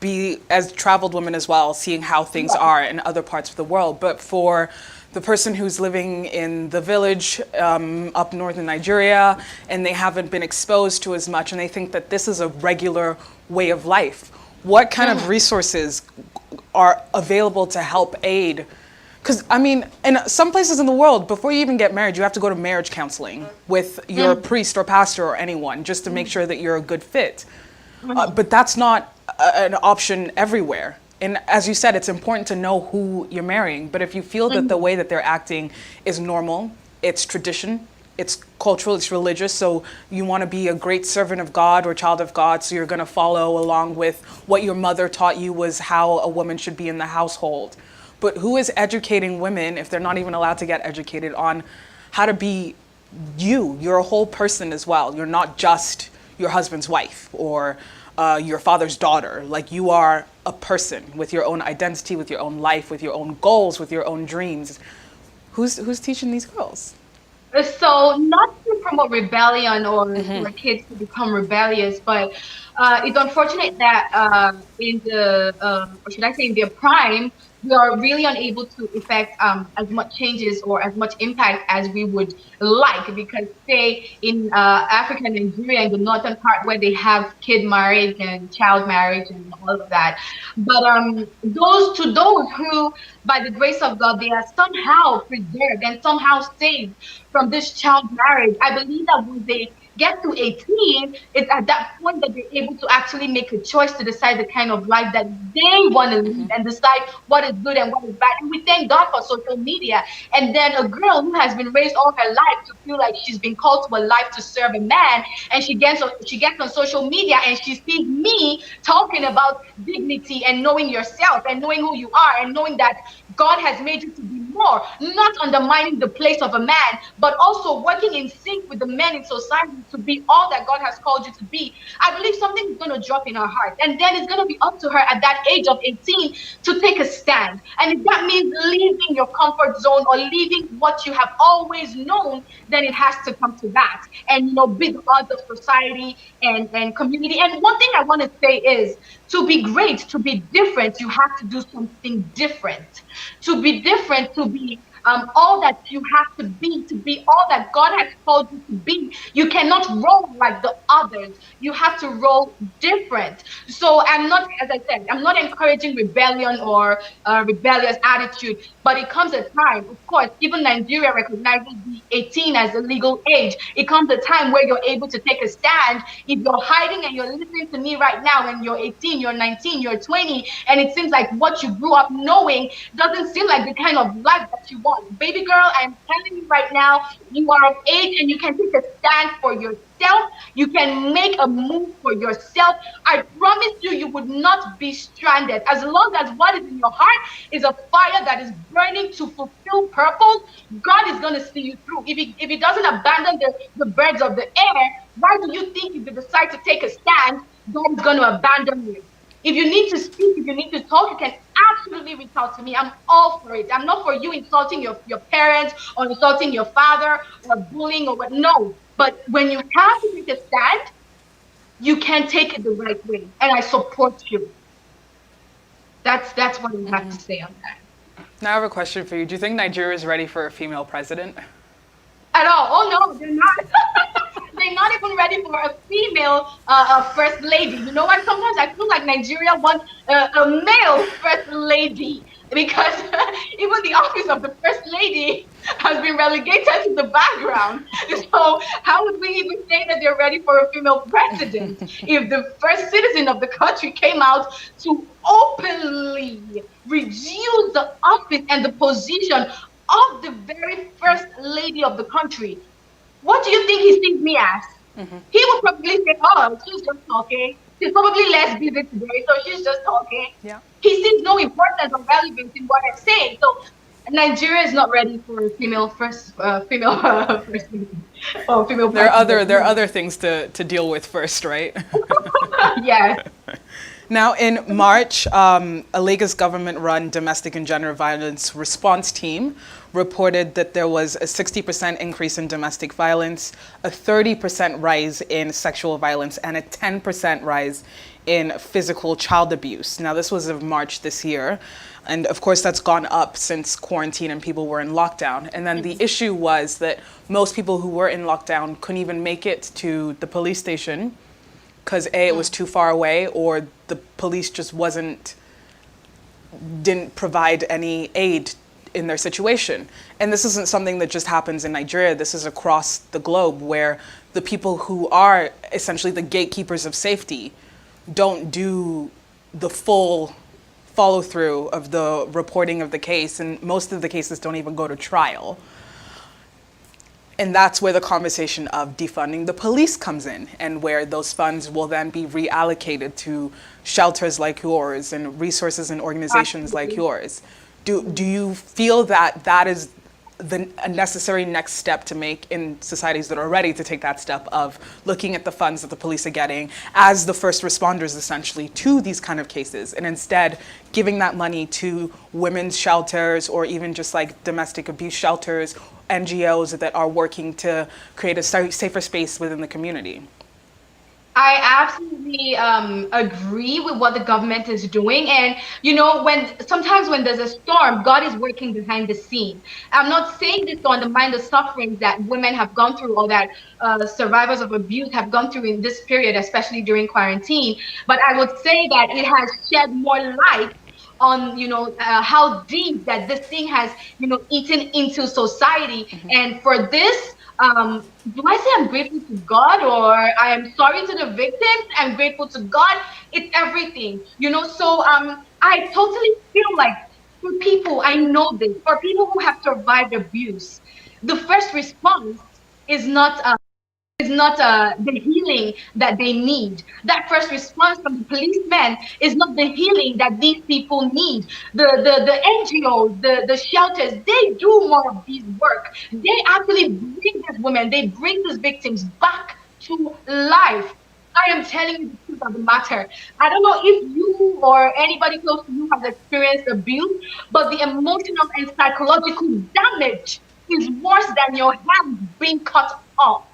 be as traveled women as well, seeing how things are in other parts of the world. But for the person who's living in the village up north in Nigeria, and they haven't been exposed to as much, and they think that this is a regular way of life. What kind of resources are available to help aid? Because, I mean, in some places in the world, before you even get married, you have to go to marriage counseling with your priest or pastor or anyone just to make sure that you're a good fit. But that's not an option everywhere. And as you said, it's important to know who you're marrying. But if you feel that the way that they're acting is normal, it's tradition, it's cultural, it's religious, so you want to be a great servant of God or child of God, so you're going to follow along with what your mother taught you was how a woman should be in the household. But who is educating women, if they're not even allowed to get educated, on how to be you? You're a whole person as well. You're not just your husband's wife or your father's daughter. Like, you are a person with your own identity, with your own life, with your own goals, with your own dreams. Who's teaching these girls? So, not to promote rebellion or for kids to become rebellious, but it's unfortunate that in the, or should I say in their prime, we are really unable to effect as much changes or as much impact as we would like, because say in Africa and Nigeria, in the northern part where they have kid marriage and child marriage and all of that, but those who by the grace of God they are somehow preserved and somehow saved from this child marriage, I believe that when they get to 18, it's at that point that they're able to actually make a choice to decide the kind of life that they want to lead and decide what is good and what is bad. And we thank God for social media. And then a girl who has been raised all her life to feel like she's been called to a life to serve a man, and she gets on social media and she sees me talking about dignity and knowing yourself and knowing who you are and knowing that God has made you to be more, not undermining the place of a man, but also working in sync with the men in society to be all that God has called you to be. I believe something is going to drop in her heart, and then it's going to be up to her at that age of 18 to take a stand. And if that means leaving your comfort zone or leaving what you have always known, then it has to come to that, and be the odds of society and community. And one thing I want to say is, to be great, to be different, you have to do something different. To be different, to be all that you have to be all that God has called you to be. You cannot roll like the others. You have to roll different. So I'm not, as I said, I'm not encouraging rebellion or rebellious attitude, but it comes a time, of course, even Nigeria recognizes the 18 as a legal age. It comes a time where you're able to take a stand. If you're hiding and you're listening to me right now and you're 18, you're 19, you're 20, and it seems like what you grew up knowing doesn't seem like the kind of life that you want. Baby girl, I'm telling you right now, you are of age and you can take a stand for yourself. You can make a move for yourself. I promise you, you would not be stranded. As long as what is in your heart is a fire that is burning to fulfill purpose, God is going to see you through. If he doesn't abandon the birds of the air, why do you think if you decide to take a stand, God is going to abandon you? If you need to speak, if you need to talk, you can absolutely reach out to me. I'm all for it. I'm not for you insulting your parents or insulting your father or bullying or what. No. But when you have to take a stand, you can take it the right way. And I support you. That's what I have to say on that. Now I have a question for you. Do you think Nigeria is ready for a female president? At all? Oh, no, they're not. They're not even ready for a female first lady. You know what? Sometimes I feel like Nigeria wants a male first lady, because even the office of the first lady has been relegated to the background. So how would we even say that they're ready for a female president if the first citizen of the country came out to openly reduce the office and the position of the very first lady of the country? What do you think he sees me as? He would probably say, oh, she's just talking. She's probably less busy today, so she's just talking. Yeah. He sees no importance or relevance in what I'm saying. So Nigeria is not ready for a female first lady. Or female there are other things to deal with first, right? Yeah. Now, in March, a Lagos government-run domestic and gender violence response team reported that there was a 60% increase in domestic violence, a 30% rise in sexual violence, and a 10% rise in physical child abuse. Now, this was of March this year. And of course, that's gone up since quarantine and people were in lockdown. And then the issue was that most people who were in lockdown couldn't even make it to the police station because A, it was too far away, or the police just didn't provide any aid in their situation. And this isn't something that just happens in Nigeria. This is across the globe, where the people who are essentially the gatekeepers of safety don't do the full follow through of the reporting of the case, and most of the cases don't even go to trial. And that's where the conversation of defunding the police comes in, and where those funds will then be reallocated to shelters like yours and resources and organizations like yours. Do you feel that that is a necessary next step to make in societies that are ready to take that step of looking at the funds that the police are getting as the first responders essentially to these kind of cases, and instead giving that money to women's shelters or even just like domestic abuse shelters, NGOs that are working to create a safer space within the community? I absolutely agree with what the government is doing. And, you know, sometimes when there's a storm, God is working behind the scene. I'm not saying this to undermine the sufferings that women have gone through, or that survivors of abuse have gone through in this period, especially during quarantine. But I would say that it has shed more light on, you know, how deep that this thing has, you know, eaten into society. And for this, do I say I'm grateful to God, or I am sorry to the victims? I'm grateful to God. It's everything, you know. So I totally feel like, for people, I know this, for people who have survived abuse, the first response is not the healing that they need. That first response from the policemen is not the healing that these people need. The NGOs, the shelters, they do more of these work. They actually bring these women, they bring these victims back to life. I am telling you the truth of the matter. I don't know if you or anybody close to you has experienced abuse, but the emotional and psychological damage is worse than your hand being cut off.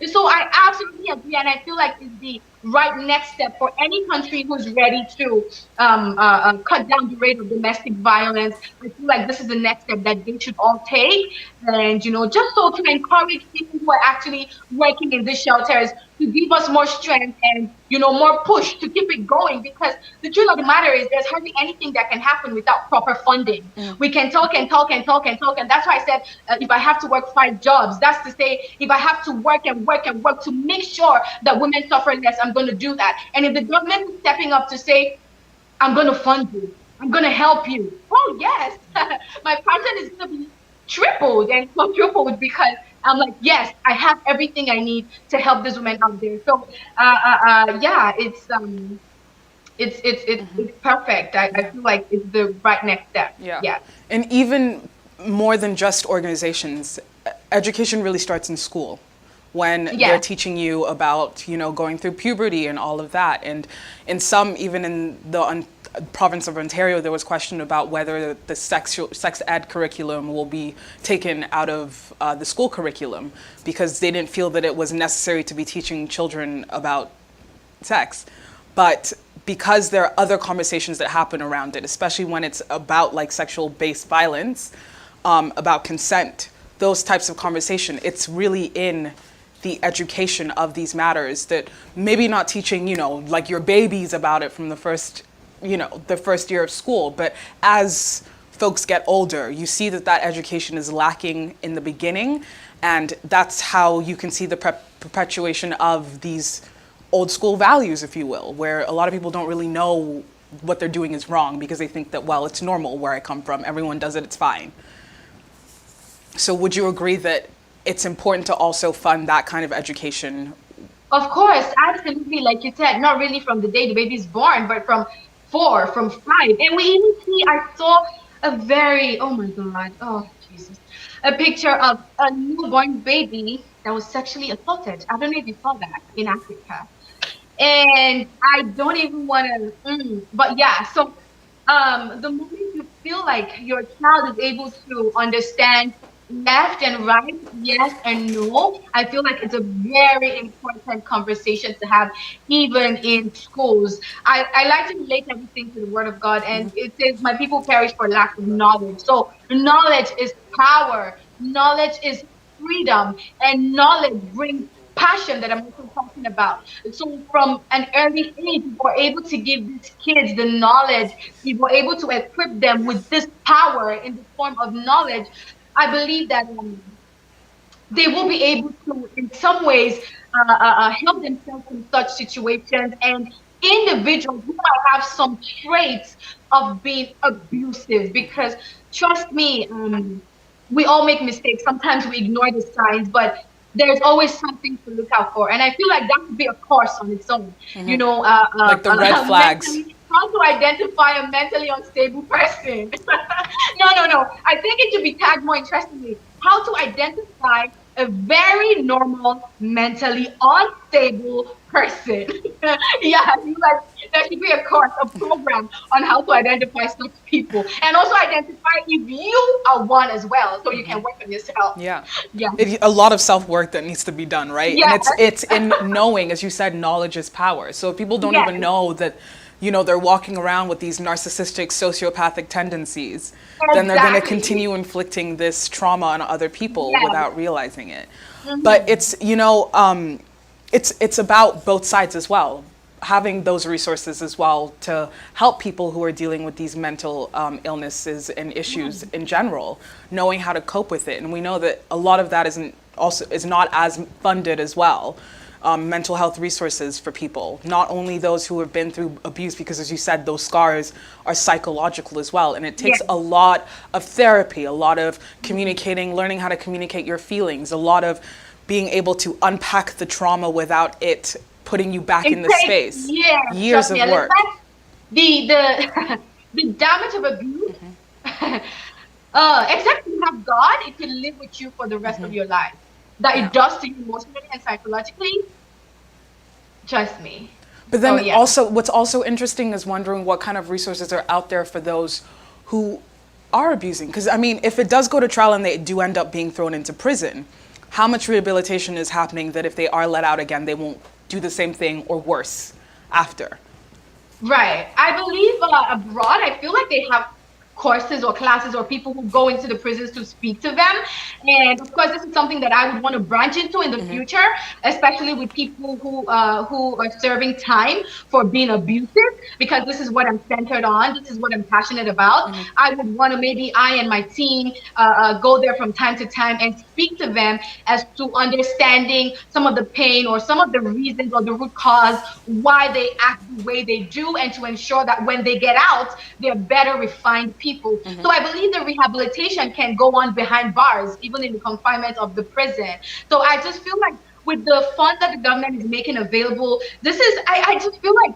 So I absolutely agree, and I feel like it's the right next step for any country who's ready to cut down the rate of domestic violence. I feel like this is the next step that they should all take, and, you know, just so to encourage people who are actually working in these shelters to give us more strength and, you know, more push to keep it going, because the truth of the matter is there's hardly anything that can happen without proper funding. We can talk and talk and talk and talk, and that's why I said if I have to work 5 jobs, that's to say if I have to work and work and work to make sure that women suffer less, I'm going to do that. And if the government is stepping up to say, I'm going to fund you, I'm going to help you, oh yes, my passion is going to be tripled and quadrupled, because I'm like, yes, I have everything I need to help these women out there. So yeah, it's perfect. I feel like it's the right next step. Yeah. And even more than just organizations, education really starts in school, when they're teaching you about, you know, going through puberty and all of that. And in some, even in the province of Ontario, there was question about whether the sex ed curriculum will be taken out of the school curriculum, because they didn't feel that it was necessary to be teaching children about sex. But because there are other conversations that happen around it, especially when it's about like sexual-based violence, about consent, those types of conversation, it's really in the education of these matters, that maybe not teaching, you know, like your babies about it from the first year of school, but as folks get older, you see that education is lacking in the beginning, and that's how you can see the perpetuation of these old school values, if you will, where a lot of people don't really know what they're doing is wrong, because they think that, well, it's normal where I come from, everyone does it, it's fine. So would you agree that it's important to also fund that kind of education? Of course, absolutely. Like you said, not really from the day the baby's born, but from 4, from 5. And we even see, I saw a very, oh my God, oh Jesus, a picture of a newborn baby that was sexually assaulted. I don't know if you saw that in Africa. And I don't even want to, but yeah, so the moment you feel like your child is able to understand left and right, yes and no. I feel like it's a very important conversation to have, even in schools. I like to relate everything to the Word of God, and it says, "My people perish for lack of knowledge." So, knowledge is power, knowledge is freedom, and knowledge brings passion that I'm also talking about. So, from an early age, we were able to give these kids the knowledge, we were able to equip them with this power in the form of knowledge. I believe that they will be able to, in some ways, help themselves in such situations. And individuals who might have some traits of being abusive, because trust me, we all make mistakes. Sometimes we ignore the signs, but there's always something to look out for. And I feel like that could be a course on its own. You know, Like the red flags. how to identify a mentally unstable person. No. I think it should be tagged more interestingly. How to identify a very normal, mentally unstable person. Yeah, like there should be a course, a program on how to identify such people, and also identify if you are one as well, so you can work on yourself. Yeah. Yeah. A lot of self-work that needs to be done, right? Yeah. And it's in knowing, as you said, knowledge is power. So if people don't Yes. even know that, they're walking around with these narcissistic, sociopathic tendencies, then they're going to Exactly. continue inflicting this trauma on other people Yes. without realizing it. But it's, it's about both sides as well. Having those resources as well to help people who are dealing with these mental illnesses and issues in general, knowing how to cope with it. And we know that a lot of that is not as funded as well. Mental health resources for people, not only those who have been through abuse, because as you said, those scars are psychological as well. And it takes Yes. a lot of therapy, a lot of communicating, learning how to communicate your feelings, a lot of being able to unpack the trauma without it putting you back in the space. Years of work. The the damage of abuse. Except you have God, it can live with you for the rest of your life. That it does to you emotionally and psychologically. Trust me. But then yeah. also, what's also interesting is wondering what kind of resources are out there for those who are abusing. Because I mean, if it does go to trial and they do end up being thrown into prison, how much rehabilitation is happening that if they are let out again, they won't do the same thing or worse after? Right. I believe abroad, I feel like they have courses or classes or people who go into the prisons to speak to them. And of course, this is something that I would want to branch into in the future, especially with people who are serving time for being abusive, because this is what I'm centered on. This is what I'm passionate about. I would want to, maybe I and my team go there from time to time and speak to them as to understanding some of the pain or some of the reasons or the root cause why they act the way they do, and to ensure that when they get out, they're better refined people. So I believe the rehabilitation can go on behind bars, even in the confinement of the prison. So I just feel like with the funds that the government is making available, this is, I just feel like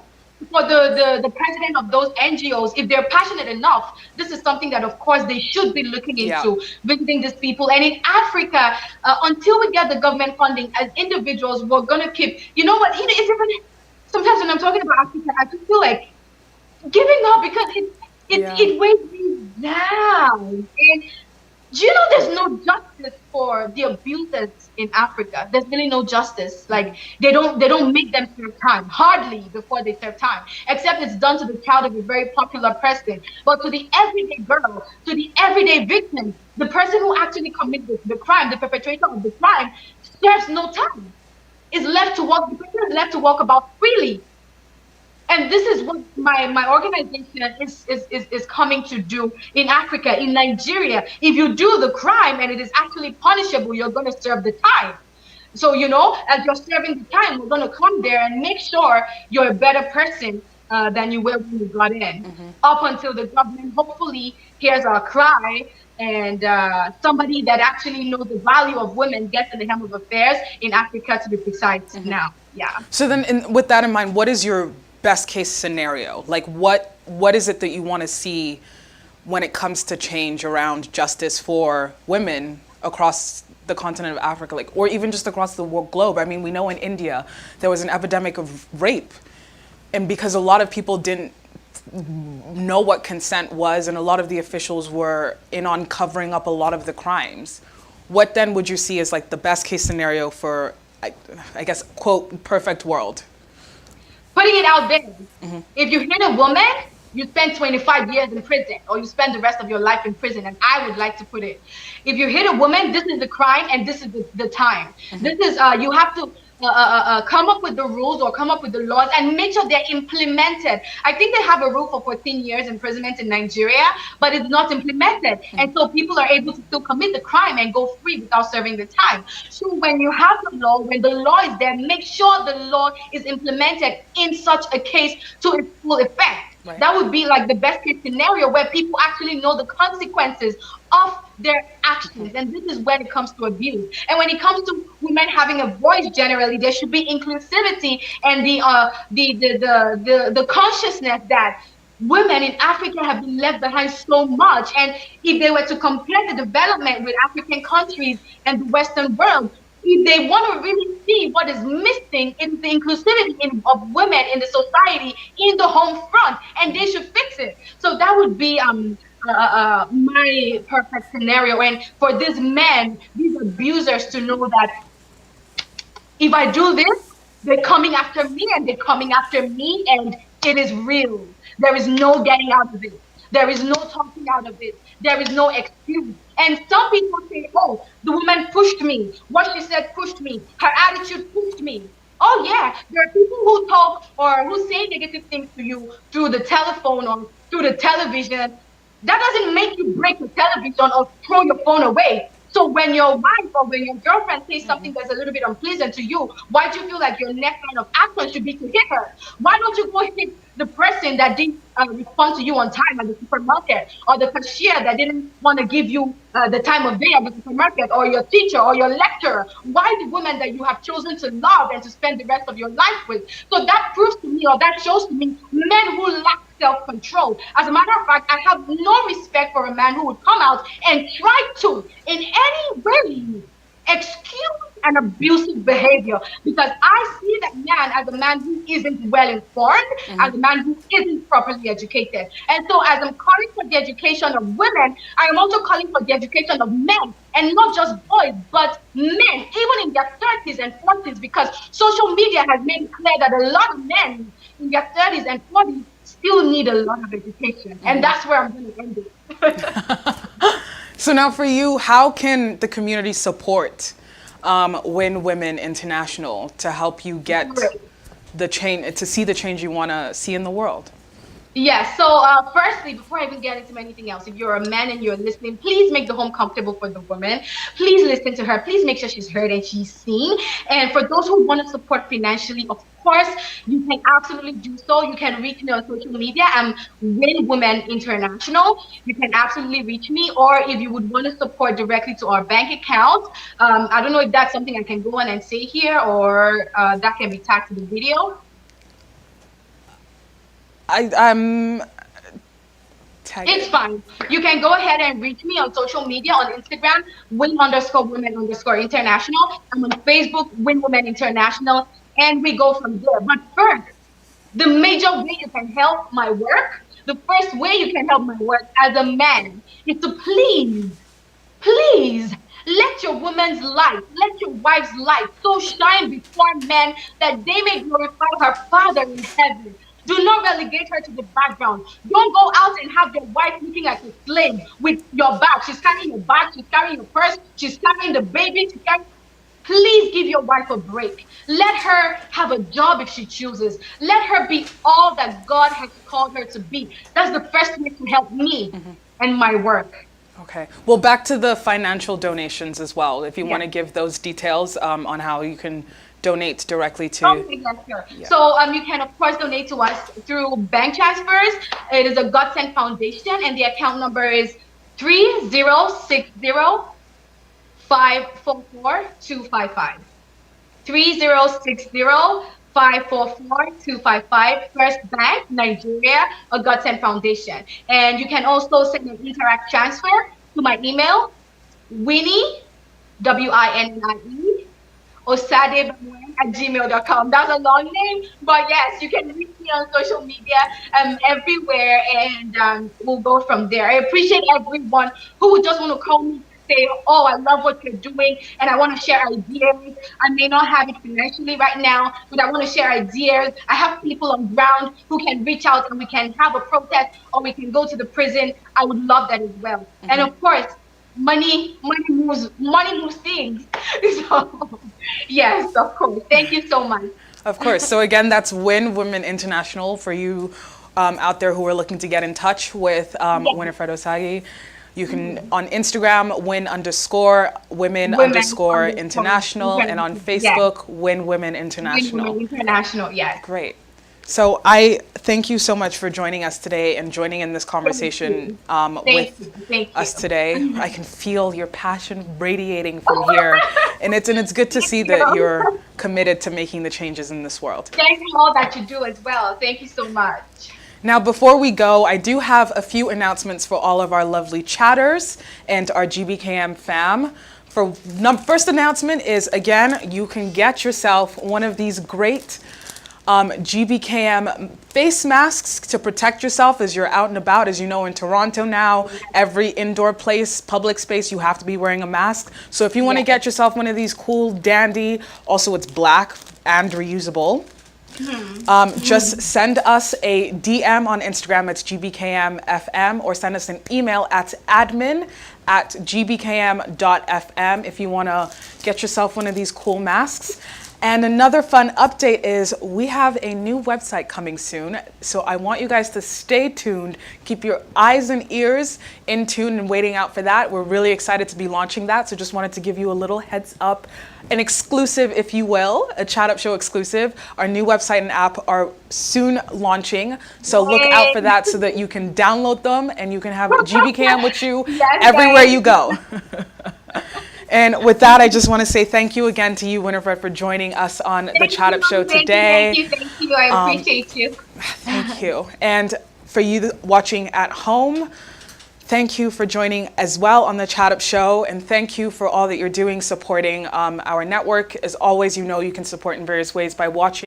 for the president of those NGOs, if they're passionate enough, this is something that of course they should be looking into, visiting these people. And in Africa, until we get the government funding, as individuals, we're gonna keep, you know what, it's even, sometimes when I'm talking about Africa, I just feel like giving up, because it weighs me down. And do you know there's no justice for the abusers in Africa? There's really no justice. Like they don't make them serve time, hardly before they serve time, except it's done to the child of a very popular person. But to the everyday girl, to the everyday victim, the person who actually committed the crime, the perpetrator of the crime, serves no time. Is left to walk. The person is left to walk about freely. And this is what my organization is coming to do in Africa, in Nigeria. If you do the crime and it is actually punishable, you're going to serve the time. So, as you're serving the time, we're going to come there and make sure you're a better person than you were when you got in. Up until the government hopefully hears our cry, and somebody that actually knows the value of women gets in the helm of affairs in Africa, to be precise now. Yeah. So then with that in mind, what is your best case scenario? Like what is it that you want to see when it comes to change around justice for women across the continent of Africa, like, or even just across the world globe? I mean, we know in India there was an epidemic of rape, and because a lot of people didn't know what consent was, and a lot of the officials were in on covering up a lot of the crimes. what then would you see as like the best case scenario for, I guess, quote, perfect world? Putting it out there. If you hit a woman, you spend 25 years in prison, or you spend the rest of your life in prison. And I would like to put it, if you hit a woman, this is the crime and this is the time. This is, you have to come up with the rules or come up with the laws and make sure they're implemented. I think they have a rule for 14 years imprisonment in Nigeria, but it's not implemented. And so people are able to still commit the crime and go free without serving the time. So when you have the law, when the law is there, make sure the law is implemented in such a case to its full effect. Right. That would be like the best case scenario where people actually know the consequences of their actions. And this is when it comes to abuse. And when it comes to women having a voice generally, there should be inclusivity and the consciousness that women in Africa have been left behind so much. And if they were to compare the development with African countries and the Western world, if they want to really see what is missing in the inclusivity of women in the society in the home front, and they should fix it. So that would be my perfect scenario. And for these men, these abusers, to know that if I do this, they're coming after me and they're coming after me, and it is real. There is no getting out of it. There is no talking out of it. There is no excuse. And some people say, oh, the woman pushed me. What she said pushed me. Her attitude pushed me. Oh, yeah. There are people who talk or who say negative things to you through the telephone or through the television. That doesn't make you break the television or throw your phone away. So when your wife or when your girlfriend says something that's a little bit unpleasant to you, why do you feel like your next line of action should be to hit her? Why don't you go hit the person that didn't respond to you on time at the supermarket, or the cashier that didn't want to give you the time of day at the supermarket, or your teacher or your lecturer? Why the woman that you have chosen to love and to spend the rest of your life with? So that proves to me, or that shows to me, men who lack self-control. As a matter of fact, I have no respect for a man who would come out and try to, in any way, excuse an abusive behavior, because I see that man as a man who isn't well informed, as a man who isn't properly educated. And so as I'm calling for the education of women, I am also calling for the education of men, and not just boys, but men, even in their 30s and 40s, because social media has made it clear that a lot of men in their 30s and 40s still need a lot of education. And that's where I'm going to end it. So now for you, how can the community support Win Women International to help you get the change, to see the change you want to see in the world? Yes. So firstly, before I even get into anything else, if you're a man and you're listening, please make the home comfortable for the woman. Please listen to her. Please make sure she's heard and she's seen. And for those who want to support financially, of course, you can absolutely do so. You can reach me on social media. I'm Win Women International. You can absolutely reach me. Or if you would want to support directly to our bank account, I don't know if that's something I can go on and say here, or that can be tagged to the video. It's fine. You can go ahead and reach me on social media, on Instagram, Win_Women_International. I'm on Facebook, Win Women International, and we go from there. But first, the major way you can help my work, the first way you can help my work as a man is to please let your woman's light, let your wife's light so shine before men that they may glorify her Father in heaven. Do not relegate her to the background. Don't go out and have your wife looking like a slave with your bag. She's carrying your bag, she's carrying your purse, she's carrying the baby. Please give your wife a break. Let her have a job if she chooses. Let her be all that God has called her to be. That's the first way to help me and my work. Okay. Well, back to the financial donations as well. If you want to give those details on how you can donate directly to... Okay, yes, sure. Yeah. So you can, of course, donate to us through bank transfers. It is a God Sent Foundation, and the account number is 3060-544-255. 3060-544-255. First Bank, Nigeria, a God Sent Foundation. And you can also send an Interact transfer to my email, Winnie, WINNIE, Osagie@gmail.com. That's a long name, but yes, you can reach me on social media everywhere, and we'll go from there. I appreciate everyone who would just want to call me say, oh, I love what you're doing and I want to share ideas. I may not have it financially right now, but I want to share ideas. I have people on ground who can reach out and we can have a protest or we can go to the prison. I would love that as well. And of course, money moves things. So yes, of course. Thank you so much. Of course. So again, that's Win Women International for you out there who are looking to get in touch with Winnifred Osagie. You can on Instagram win_women_international and on Facebook Win Women International. Win Women International, yes. Great. So I thank you so much for joining us today and joining in this conversation with us today. I can feel your passion radiating from here, and it's good to see that you're committed to making the changes in this world. Thank you all that you do as well. Thank you so much. Now, before we go, I do have a few announcements for all of our lovely chatters and our GBKM fam. First announcement is, again, you can get yourself one of these great GBKM face masks to protect yourself as you're out and about. As you know, in Toronto now, every indoor place, public space, you have to be wearing a mask. So if you want to get yourself one of these cool, dandy, also it's black and reusable, just send us a DM on Instagram, it's GBKMFM, or send us an email at admin@gbkm.fm if you want to get yourself one of these cool masks. And another fun update is we have a new website coming soon. So I want you guys to stay tuned, keep your eyes and ears in tune and waiting out for that. We're really excited to be launching that. So just wanted to give you a little heads up, an exclusive, if you will, a Chatt Up Show exclusive. Our new website and app are soon launching. So look out for that so that you can download them and you can have GBKM with you everywhere you go. And with that, I just want to say thank you again to you, Winnifred, for joining us on the Chatt Up Show today. Thank you. I appreciate you. Thank you. And for you watching at home, thank you for joining as well on the Chatt Up Show. And thank you for all that you're doing supporting our network. As always, you know you can support in various ways by watching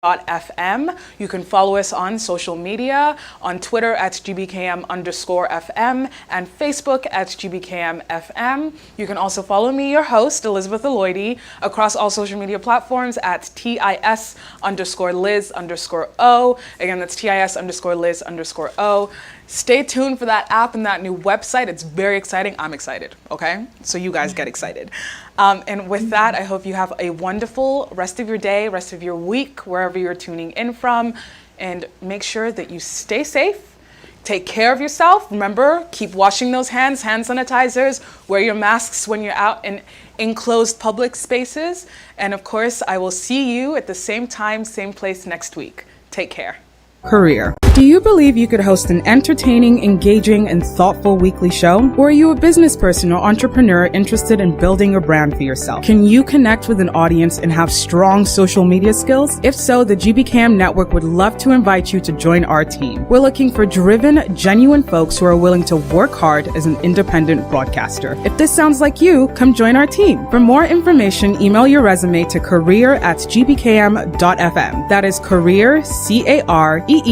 .fm. You can follow us on social media, on Twitter at GBKM_FM and Facebook at GBKMFM. You can also follow me, your host, Elizabeth Aloidi, across all social media platforms at TIS_Liz_O. Again, that's TIS_Liz_O. Stay tuned for that app and that new website. It's very exciting. I'm excited, okay? So you guys get excited. And with that, I hope you have a wonderful rest of your day, rest of your week, wherever you're tuning in from. And make sure that you stay safe, take care of yourself. Remember, keep washing those hands, hand sanitizers, wear your masks when you're out in enclosed public spaces. And of course, I will see you at the same time, same place next week. Take care. Career. Do you believe you could host an entertaining, engaging, and thoughtful weekly show? Or are you a business person or entrepreneur interested in building a brand for yourself? Can you connect with an audience and have strong social media skills? If so, the GBKM Network would love to invite you to join our team. We're looking for driven, genuine folks who are willing to work hard as an independent broadcaster. If this sounds like you, come join our team. For more information, email your resume to career@gbkm.fm. That is career, CAREER